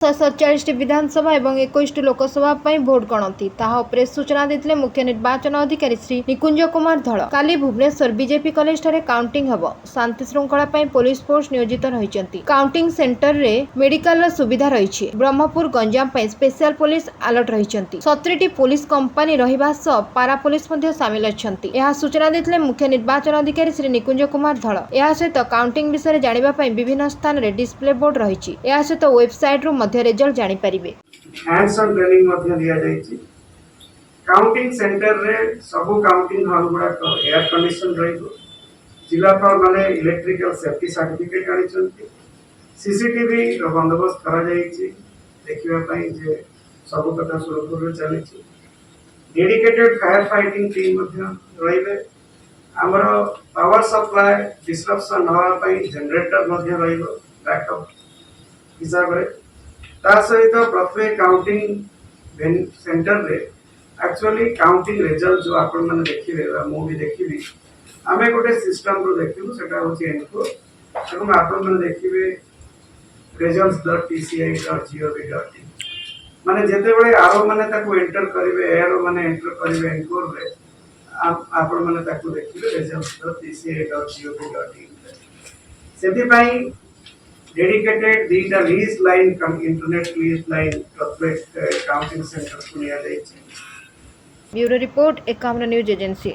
सतचाश विधानसभा और 21 Lok Sabha vote गणति press सूचना देते मुख्य निर्वाचन अधिकारी श्री निकुंज कुमार धल। काली भुवनेश्वर बीजेपी कॉलेज ठारे काउंटिंग हब। शांति श्रृंखला पुलिस फोर्स नियोजित रही। काउंटिंग सेंटर रे मेडिकल सुविधा रही। Brahmapur Ganjam special police alert रही। 70टी पुलिस कंपानी रहिबा सह पारा पुलिस सामिल अच्छी। सूचना देते मुख्य निर्वाचन अधिकारी श्री निकुंज कुमार धल। यह सहित काउंटिंग विषय जानापी विभिन्न स्थान में डिस्प्ले बोर्ड रही। यह सहित वेबसाइट रू रिजल्ट जानी परिबे। हैंड्स ऑन ट्रेनिंग मध्य दिया जायछि। काउंटिंग सेंटर रे सब काउंटिंग हॉल गुडा एयर कंडीशन रहिबो। जिलापाल माने इलेक्ट्रिकल सेफ्टी सर्टिफिकेट आनिछन्ति। सीसीटीवी रो बंदोबस्त करा जायछि देखिबा पई जे सब कथा सुरक्षित चलिछि। डेडिकेटेड फायर फाइटिंग टीम मध्य रहिबे। हमर पावर सप्लाई डिस्ट्रप्शन होवा पई जनरेटर मध्य रहिबो बैकअप हिसाब रे। ता सहित प्रत्येक काउंटिंग सेंटर रे एक्चुअली काउंटिंग रिजल्ट जो आपण माने देखिबे मु भी देखिबी आमे गोटे सिस्टम रो देखिबु सेटा होची इनपुट एवं आपण माने देखिबे results.tci.gov.in माने जेते बेले आरो माने ताको एंटर करिवे एरो माने एंटर करिवे इनपुट रे आपण माने ताको देखिबे results.tci.gov.in सेति पई dedicated data lease line internet lease line प्रत्येक काउंटिंग सेंटर को लिया जायछि। Bureau report 51 news agency.